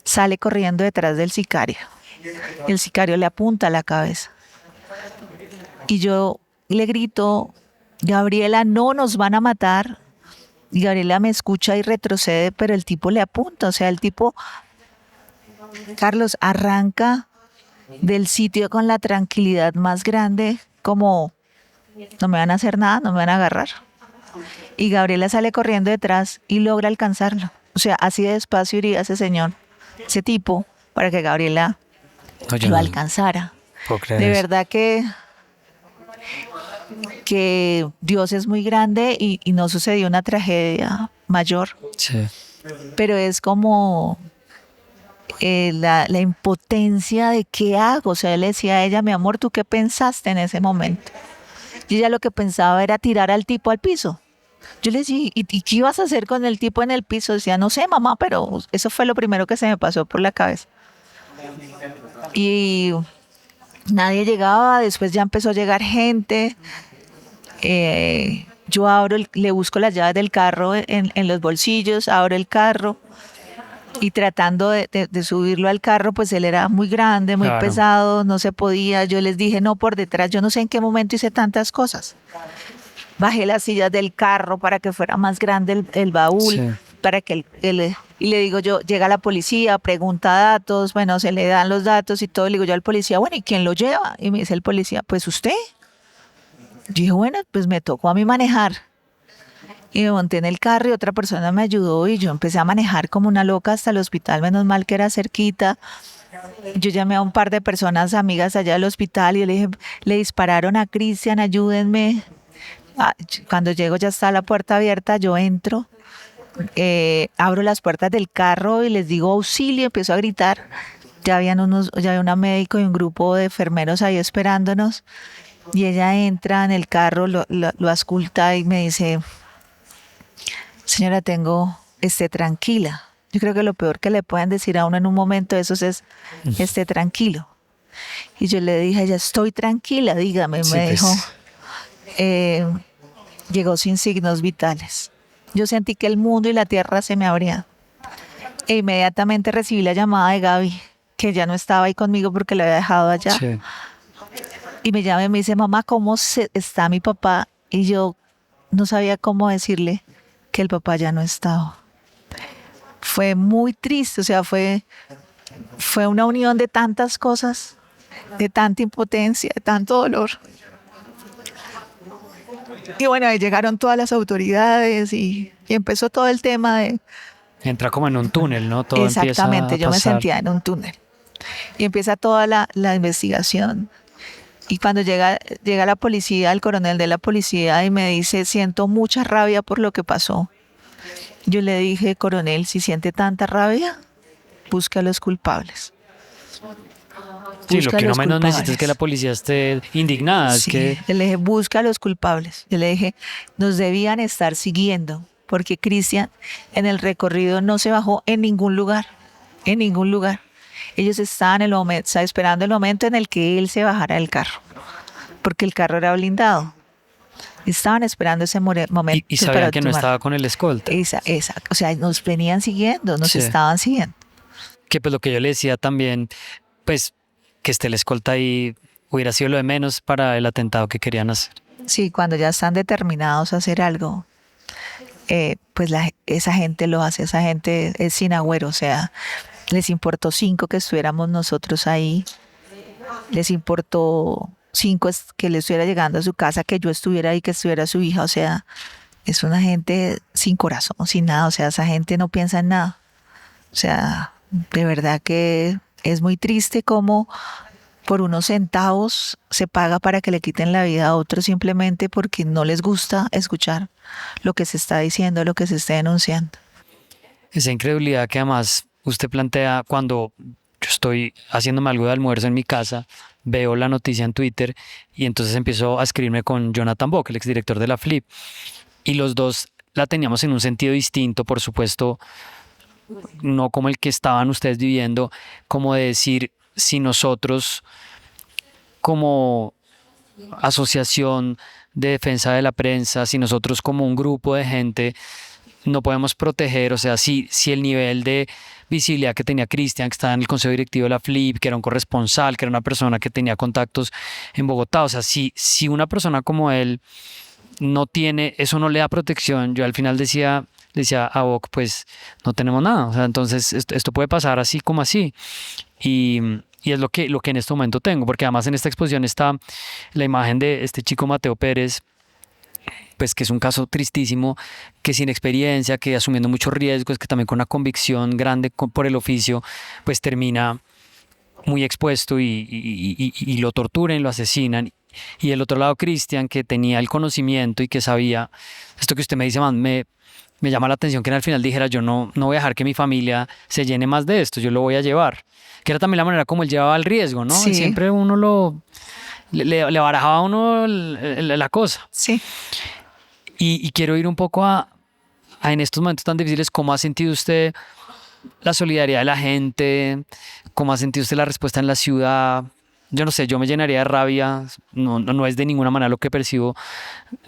[SPEAKER 2] sale corriendo detrás del sicario. El sicario le apunta a la cabeza. Y yo le grito, Gabriela, no nos van a matar. Y Gabriela me escucha y retrocede, pero el tipo le apunta. O sea, el tipo, Carlos, arranca del sitio con la tranquilidad más grande, como no me van a hacer nada, no me van a agarrar. Y Gabriela sale corriendo detrás y logra alcanzarlo. O sea, así de despacio iría ese señor, ese tipo, para que Gabriela
[SPEAKER 1] No, yo
[SPEAKER 2] lo
[SPEAKER 1] no
[SPEAKER 2] alcanzara.
[SPEAKER 1] puedo creer
[SPEAKER 2] De
[SPEAKER 1] eso.
[SPEAKER 2] verdad que Dios es muy grande y no sucedió una tragedia mayor,
[SPEAKER 1] Sí,
[SPEAKER 2] pero es como la impotencia de qué hago. O sea, él le decía a ella, mi amor, ¿tú qué pensaste en ese momento? Y ella lo que pensaba era tirar al tipo al piso. Yo le decía, ¿y qué ibas a hacer con el tipo en el piso? Decía, no sé, mamá, pero eso fue lo primero que se me pasó por la cabeza. Y nadie llegaba, después ya empezó a llegar gente. Yo le busco las llaves del carro en los bolsillos, abro el carro y tratando de subirlo al carro, pues él era muy grande, muy
[SPEAKER 1] claro.
[SPEAKER 2] pesado, no se podía. Yo les dije, no, por detrás, yo no sé en qué momento hice tantas cosas. Bajé las sillas del carro para que fuera más grande el baúl,
[SPEAKER 1] Sí.
[SPEAKER 2] para que y le digo yo, llega la policía, pregunta datos, bueno, se le dan los datos y todo, le digo yo al policía, bueno, ¿y quién lo lleva? Y me dice el policía, pues usted. Yo dije, bueno, pues me tocó a mí manejar. Y me monté en el carro y otra persona me ayudó y yo empecé a manejar como una loca hasta el hospital, menos mal que era cerquita. Yo llamé a un par de personas amigas allá del hospital y yo le dije, le dispararon a Cristian, ayúdenme. Cuando llego ya está la puerta abierta, yo entro Abro las puertas del carro y les digo auxilio, empiezo a gritar. Ya había una médico y un grupo de enfermeros ahí esperándonos. Y ella entra en el carro, lo ausculta y me dice, señora, esté tranquila. Yo creo que lo peor que le pueden decir a uno en un momento de esos es, esté tranquilo. Y yo le dije a ella, estoy tranquila, dígame.
[SPEAKER 1] Sí,
[SPEAKER 2] Me
[SPEAKER 1] pues.
[SPEAKER 2] dijo, eh, llegó sin signos vitales. Yo sentí que el mundo y la tierra se me abrían. E inmediatamente recibí la llamada de Gaby, que ya no estaba ahí conmigo porque la había dejado allá.
[SPEAKER 1] Sí.
[SPEAKER 2] Y me llama y me dice, mamá, está mi papá? Y yo no sabía cómo decirle que el papá ya no estaba. Fue muy triste, o sea, fue una unión de tantas cosas, de tanta impotencia, de tanto dolor. Y bueno, ahí llegaron todas las autoridades y empezó todo el tema de,
[SPEAKER 1] Entra como en un túnel, ¿no? Todo empieza a
[SPEAKER 2] exactamente, yo me
[SPEAKER 1] pasar.
[SPEAKER 2] sentía en un túnel. Y empieza toda la investigación. Y cuando llega la policía, el coronel de la policía, y me dice, siento mucha rabia por lo que pasó. Yo le dije, coronel, si siente tanta rabia, busca a los culpables.
[SPEAKER 1] Sí, lo
[SPEAKER 2] Busca a
[SPEAKER 1] que uno
[SPEAKER 2] los
[SPEAKER 1] menos necesita es que la
[SPEAKER 2] culpables.
[SPEAKER 1] policía esté indignada, es
[SPEAKER 2] Sí,
[SPEAKER 1] que
[SPEAKER 2] yo le dije, busca a los culpables. Yo le dije, nos debían estar siguiendo, porque Cristian en el recorrido no se bajó en ningún lugar, en ningún lugar. Ellos estaban esperando el momento en el que él se bajara del carro, porque el carro era blindado. Estaban esperando ese momento
[SPEAKER 1] y sabían
[SPEAKER 2] para
[SPEAKER 1] que no
[SPEAKER 2] tomar.
[SPEAKER 1] estaba con el escolta.
[SPEAKER 2] O sea, nos venían siguiendo, nos
[SPEAKER 1] Sí.
[SPEAKER 2] estaban siguiendo.
[SPEAKER 1] Que pues lo que yo le decía también, pues que esté el escolta ahí hubiera sido lo de menos para el atentado que querían hacer.
[SPEAKER 2] Sí, cuando ya están determinados a hacer algo, pues esa gente lo hace, esa gente es sin agüero, o sea, les importó 5 que estuviéramos nosotros ahí, les importó 5 que le estuviera llegando a su casa, que yo estuviera ahí, que estuviera su hija, o sea, es una gente sin corazón, sin nada, o sea, esa gente no piensa en nada. O sea, de verdad que es muy triste cómo por unos centavos se paga para que le quiten la vida a otros simplemente porque no les gusta escuchar lo que se está diciendo, lo que se está denunciando.
[SPEAKER 1] Esa incredulidad que además usted plantea cuando yo estoy haciéndome algo de almuerzo en mi casa, veo la noticia en Twitter y entonces empiezo a escribirme con Jonathan Bock, el exdirector de la Flip, y los dos la teníamos en un sentido distinto, por supuesto, no como el que estaban ustedes viviendo, como de decir, si nosotros como asociación de defensa de la prensa, si nosotros como un grupo de gente no podemos proteger, o sea, si el nivel de visibilidad que tenía Cristian, que estaba en el consejo directivo de la Flip, que era un corresponsal, que era una persona que tenía contactos en Bogotá, o sea, si una persona como él no tiene, eso no le da protección, yo al final decía a Boc, pues no tenemos nada, o sea, entonces esto puede pasar así como así. Y es lo que en este momento tengo, porque además en esta exposición está la imagen de este chico Mateo Pérez, pues que es un caso tristísimo, que sin experiencia, que asumiendo muchos riesgos, que también con una convicción grande por el oficio, pues termina muy expuesto y lo torturan, lo asesinan. Y el otro lado, Cristian, que tenía el conocimiento y que sabía, esto que usted me dice, man, me llama la atención que al final dijera, yo no voy a dejar que mi familia se llene más de esto, yo lo voy a llevar. Que era también la manera como él llevaba el riesgo, ¿no? Y
[SPEAKER 2] Sí,
[SPEAKER 1] siempre uno le barajaba a uno la cosa.
[SPEAKER 2] sí.
[SPEAKER 1] Y quiero ir un poco a en estos momentos tan difíciles, ¿cómo ha sentido usted la solidaridad de la gente? ¿Cómo ha sentido usted la respuesta en la ciudad? Yo no sé, yo me llenaría de rabia, no es de ninguna manera lo que percibo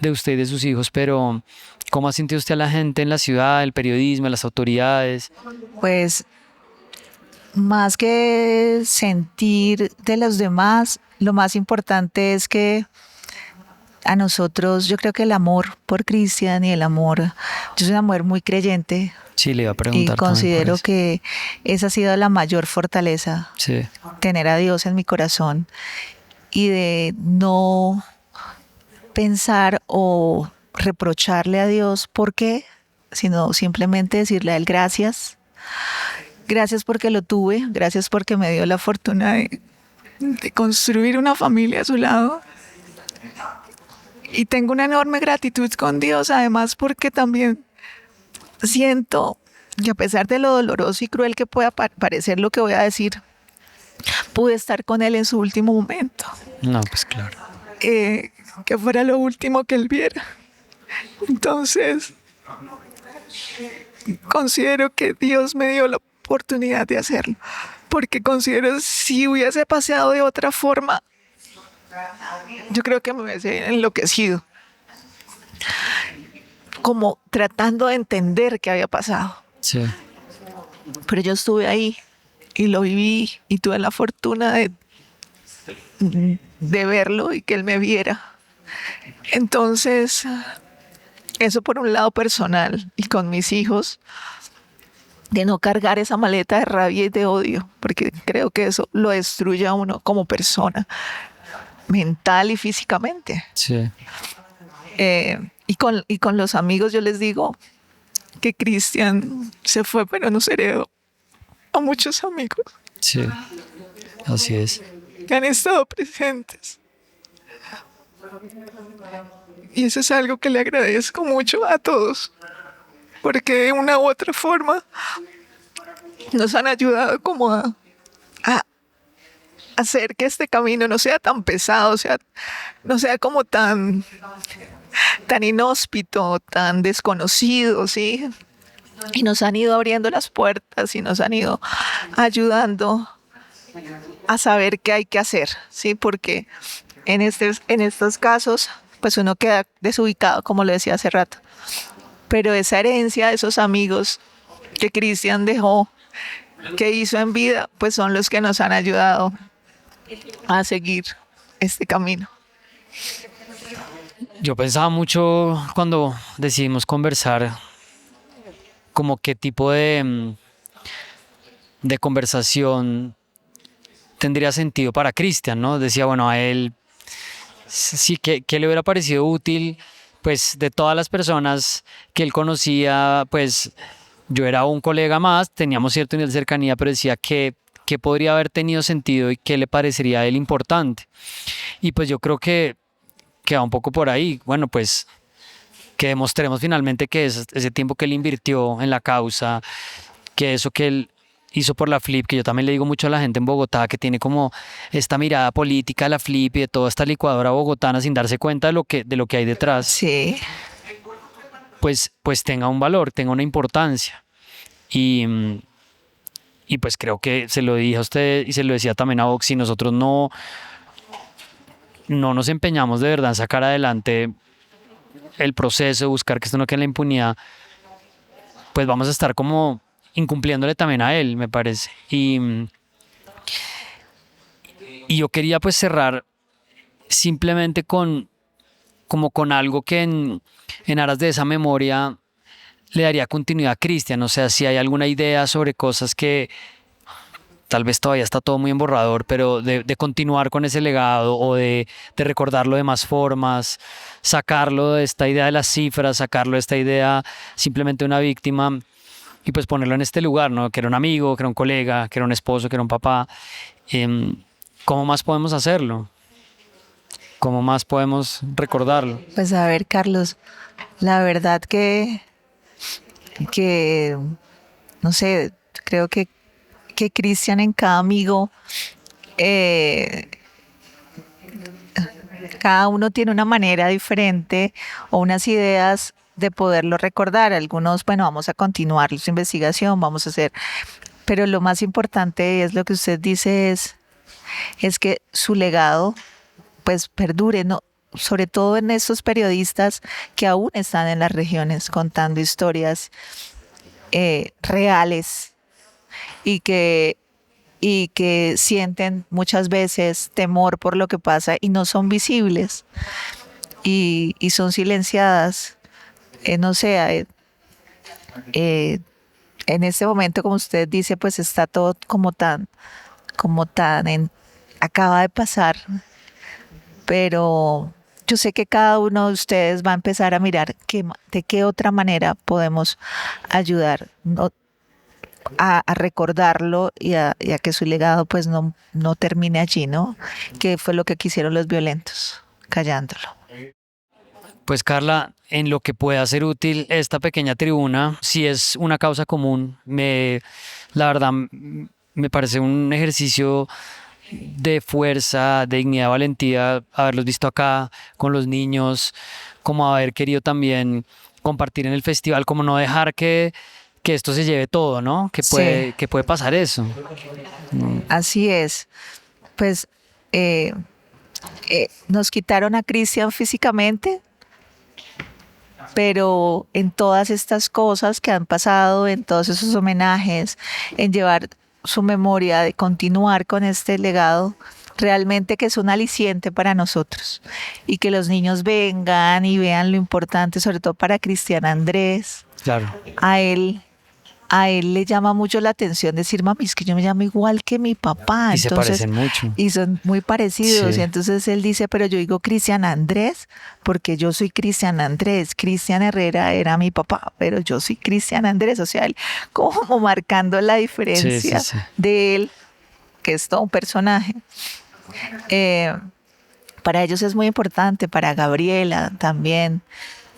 [SPEAKER 1] de usted y de sus hijos, pero ¿cómo ha sentido usted a la gente en la ciudad, el periodismo, las autoridades?
[SPEAKER 2] Pues más que sentir de los demás, lo más importante es que a nosotros, yo creo que el amor por Cristian y el amor, yo soy una mujer muy creyente
[SPEAKER 1] Sí, le iba a
[SPEAKER 2] y
[SPEAKER 1] preguntar también por
[SPEAKER 2] considero
[SPEAKER 1] eso.
[SPEAKER 2] que esa ha sido la mayor fortaleza,
[SPEAKER 1] Sí,
[SPEAKER 2] tener a Dios en mi corazón y de no pensar o reprocharle a Dios por qué, sino simplemente decirle a Él gracias. Gracias porque lo tuve, gracias porque me dio la fortuna de construir una familia a su lado. Y tengo una enorme gratitud con Dios, además porque también siento que a pesar de lo doloroso y cruel que pueda parecer lo que voy a decir, pude estar con él en su último momento.
[SPEAKER 1] No, pues claro.
[SPEAKER 2] Que fuera lo último que él viera. Entonces, considero que Dios me dio la oportunidad de hacerlo, porque considero si hubiese pasado de otra forma, yo creo que me hubiese enloquecido, como tratando de entender qué había pasado.
[SPEAKER 1] Sí.
[SPEAKER 2] Pero yo estuve ahí y lo viví y tuve la fortuna de verlo y que él me viera. Entonces, eso por un lado personal, y con mis hijos, de no cargar esa maleta de rabia y de odio, porque creo que eso lo destruye a uno como persona, mental y físicamente.
[SPEAKER 1] Sí.
[SPEAKER 2] Y con los amigos yo les digo que Cristian se fue, pero nos heredó a muchos amigos
[SPEAKER 1] Sí. Así es.
[SPEAKER 2] que han estado presentes. Y eso es algo que le agradezco mucho a todos, porque de una u otra forma nos han ayudado como a hacer que este camino no sea tan pesado, no sea como tan inhóspito, tan desconocido, ¿sí? Y nos han ido abriendo las puertas y nos han ido ayudando a saber qué hay que hacer, ¿sí? Porque en estos casos, pues uno queda desubicado, como lo decía hace rato. Pero esa herencia, esos amigos que Cristian dejó, que hizo en vida, pues son los que nos han ayudado a seguir este camino.
[SPEAKER 1] Yo pensaba mucho cuando decidimos conversar, como qué tipo de conversación tendría sentido para Cristian, ¿no? Decía, bueno, a él sí que le hubiera parecido útil, pues de todas las personas que él conocía, pues yo era un colega más, teníamos cierto nivel de cercanía, pero decía que podría haber tenido sentido y qué le parecería a él importante. Y pues yo creo que va un poco por ahí. Bueno, pues que demostremos finalmente que ese tiempo que él invirtió en la causa, que eso que él hizo por la Flip, que yo también le digo mucho a la gente en Bogotá, que tiene como esta mirada política de la Flip y de toda esta licuadora bogotana sin darse cuenta de lo que hay detrás,
[SPEAKER 2] Sí.
[SPEAKER 1] pues tenga un valor, tenga una importancia. Y pues creo que se lo dije a usted y se lo decía también a Vox, si nosotros no nos empeñamos de verdad en sacar adelante el proceso, buscar que esto no quede en la impunidad, pues vamos a estar como incumpliéndole también a él, me parece. Y yo quería pues cerrar simplemente como con algo que en aras de esa memoria le daría continuidad a Cristian. O sea, si hay alguna idea sobre cosas que tal vez todavía está todo muy emborrador, pero de continuar con ese legado o de recordarlo de más formas, sacarlo de esta idea de las cifras, sacarlo de esta idea simplemente de una víctima y pues ponerlo en este lugar, ¿no? Que era un amigo, que era un colega, que era un esposo, que era un papá. ¿Cómo más podemos hacerlo? ¿Cómo más podemos recordarlo?
[SPEAKER 2] Pues a ver, Carlos, la verdad que no sé, creo que Cristian en cada amigo, cada uno tiene una manera diferente o unas ideas de poderlo recordar. Algunos, bueno, vamos a continuar su investigación, vamos a hacer, pero lo más importante es lo que usted dice es que su legado pues perdure, ¿no? Sobre todo en estos periodistas que aún están en las regiones contando historias reales y que sienten muchas veces temor por lo que pasa y no son visibles y son silenciadas. No sé, en este momento, como usted dice, pues está todo como acaba de pasar, pero yo sé que cada uno de ustedes va a empezar a mirar de qué otra manera podemos ayudar, ¿no? A recordarlo y a que su legado pues no termine allí, ¿no? Que fue lo que quisieron los violentos, callándolo.
[SPEAKER 1] Pues Carla, en lo que pueda ser útil esta pequeña tribuna, si es una causa común, la verdad me parece un ejercicio de fuerza, de dignidad, valentía, haberlos visto acá con los niños, como haber querido también compartir en el festival, como no dejar que esto se lleve todo, ¿no?
[SPEAKER 2] Sí,
[SPEAKER 1] Que puede pasar eso.
[SPEAKER 2] así es. Pues eh, nos quitaron a Cristian físicamente, pero en todas estas cosas que han pasado, en todos esos homenajes, en llevar su memoria, de continuar con este legado, realmente que es un aliciente para nosotros. Y que los niños vengan y vean lo importante, sobre todo para Cristian Andrés,
[SPEAKER 1] Claro.
[SPEAKER 2] a él. A él le llama mucho la atención decir, mami, es que yo me llamo igual que mi papá.
[SPEAKER 1] Y se
[SPEAKER 2] Entonces,
[SPEAKER 1] parecen mucho.
[SPEAKER 2] y son muy parecidos.
[SPEAKER 1] Sí.
[SPEAKER 2] Y entonces él dice, pero yo digo Cristian Andrés, porque yo soy Cristian Andrés. Cristian Herrera era mi papá, pero yo soy Cristian Andrés. O sea, él como marcando la
[SPEAKER 1] Sí, sí,
[SPEAKER 2] diferencia
[SPEAKER 1] sí.
[SPEAKER 2] de él, que es todo un personaje. Eh, para ellos es muy importante, para Gabriela también.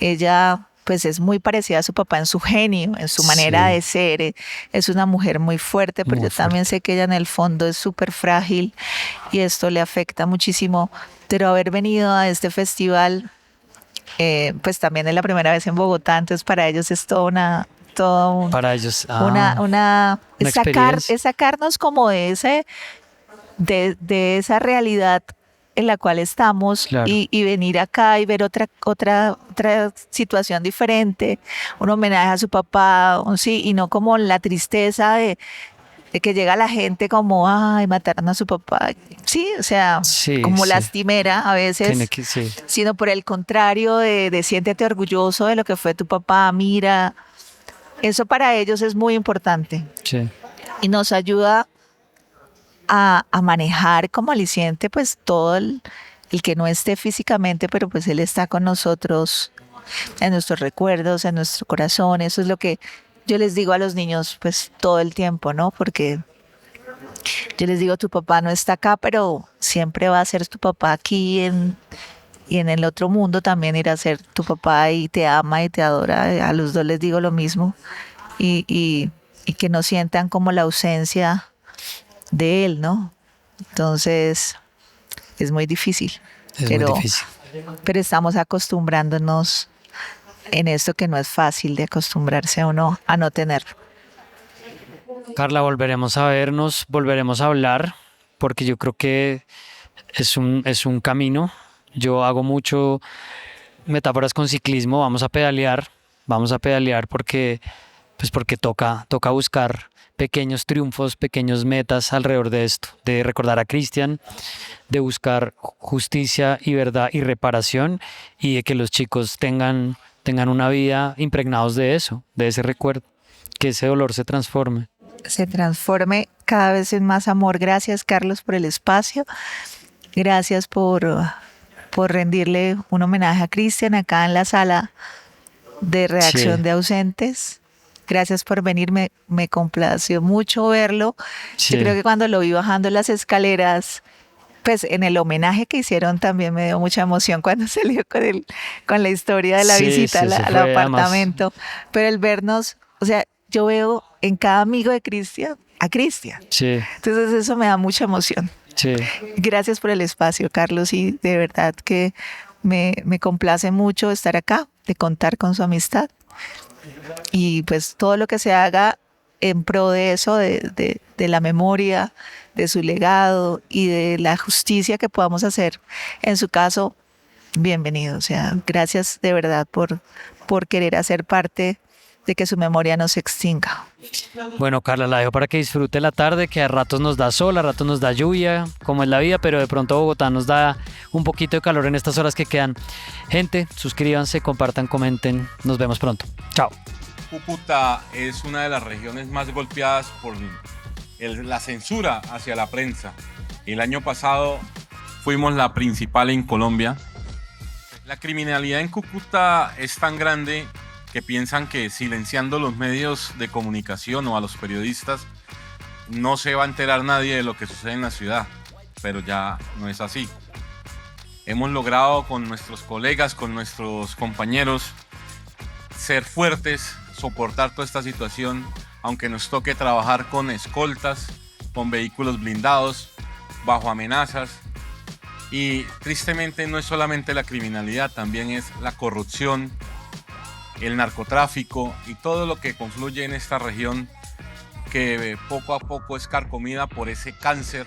[SPEAKER 2] Ella pues es muy parecida a su papá en su genio, en su manera
[SPEAKER 1] Sí.
[SPEAKER 2] de ser. Es una mujer muy fuerte, pero
[SPEAKER 1] Muy
[SPEAKER 2] yo también
[SPEAKER 1] fuerte.
[SPEAKER 2] sé que ella en el fondo es súper frágil y esto le afecta muchísimo. Pero haber venido a este festival, pues también es la primera vez en Bogotá, entonces para ellos es toda
[SPEAKER 1] Para ellos,
[SPEAKER 2] una
[SPEAKER 1] una experiencia.
[SPEAKER 2] es sacarnos como de de esa realidad en la cual estamos
[SPEAKER 1] Claro.
[SPEAKER 2] y venir acá y ver otra situación diferente, un homenaje a su papá, sí, y no como la tristeza de que llega la gente como, ay, mataron a su papá. Sí, o sea,
[SPEAKER 1] Sí,
[SPEAKER 2] como
[SPEAKER 1] sí.
[SPEAKER 2] lastimera a
[SPEAKER 1] Tiene
[SPEAKER 2] veces,
[SPEAKER 1] que, sí.
[SPEAKER 2] sino por el contrario de siéntete orgulloso de lo que fue tu papá, mira, eso para ellos es muy importante
[SPEAKER 1] Sí.
[SPEAKER 2] y nos ayuda a manejar como aliciente pues todo el que no esté físicamente, pero pues él está con nosotros en nuestros recuerdos, en nuestro corazón. Eso es lo que yo les digo a los niños pues todo el tiempo, ¿no? Porque yo les digo, tu papá no está acá, pero siempre va a ser tu papá aquí y en el otro mundo también irá a ser tu papá y te ama y te adora. A los dos les digo lo mismo y que no sientan como la ausencia de él, ¿no? Entonces es muy difícil,
[SPEAKER 1] Es muy difícil.
[SPEAKER 2] pero estamos acostumbrándonos en esto que no es fácil de acostumbrarse o no a no tenerlo.
[SPEAKER 1] Carla, volveremos a vernos, volveremos a hablar, porque yo creo que es un camino. Yo hago mucho metáforas con ciclismo, vamos a pedalear porque, pues porque toca buscar pequeños triunfos, pequeños metas alrededor de esto, de recordar a Cristian, de buscar justicia y verdad y reparación y de que los chicos tengan una vida impregnados de eso, de ese recuerdo, que ese dolor se transforme.
[SPEAKER 2] Se transforme cada vez en más amor. Gracias, Carlos, por el espacio. Gracias por rendirle un homenaje a Cristian acá en la sala de
[SPEAKER 1] Sí,
[SPEAKER 2] reacción de ausentes. Gracias por venir, me complació mucho verlo. Yo creo
[SPEAKER 1] sí,
[SPEAKER 2] que cuando lo vi bajando las escaleras, pues en el homenaje que hicieron también me dio mucha emoción cuando salió con la historia de la
[SPEAKER 1] sí,
[SPEAKER 2] visita
[SPEAKER 1] sí, eso
[SPEAKER 2] al
[SPEAKER 1] fue además,
[SPEAKER 2] apartamento. Pero el vernos, o sea, yo veo en cada amigo de Cristian a Cristian.
[SPEAKER 1] sí,
[SPEAKER 2] Entonces eso me da mucha emoción.
[SPEAKER 1] sí.
[SPEAKER 2] Gracias por el espacio, Carlos, y de verdad que me complace mucho estar acá, de contar con su amistad. Y pues todo lo que se haga en pro de eso, de la memoria, de su legado y de la justicia que podamos hacer. En su caso, bienvenido. O sea, gracias de verdad por querer hacer parte de que su memoria no se extinga.
[SPEAKER 1] Bueno, Carla, la dejo para que disfrute la tarde, que a ratos nos da sol, a ratos nos da lluvia, como es la vida, pero de pronto Bogotá nos da un poquito de calor en estas horas que quedan. Gente, suscríbanse, compartan, comenten. Nos vemos pronto. Chao.
[SPEAKER 3] Cúcuta es una de las regiones más golpeadas por la censura hacia la prensa. El año pasado fuimos la principal en Colombia. La criminalidad en Cúcuta es tan grande que piensan que silenciando los medios de comunicación o a los periodistas no se va a enterar nadie de lo que sucede en la ciudad, pero ya no es así. Hemos logrado con nuestros colegas, con nuestros compañeros, ser fuertes, soportar toda esta situación, aunque nos toque trabajar con escoltas, con vehículos blindados, bajo amenazas. Y tristemente no es solamente la criminalidad, también es la corrupción, el narcotráfico y todo lo que confluye en esta región que poco a poco es carcomida por ese cáncer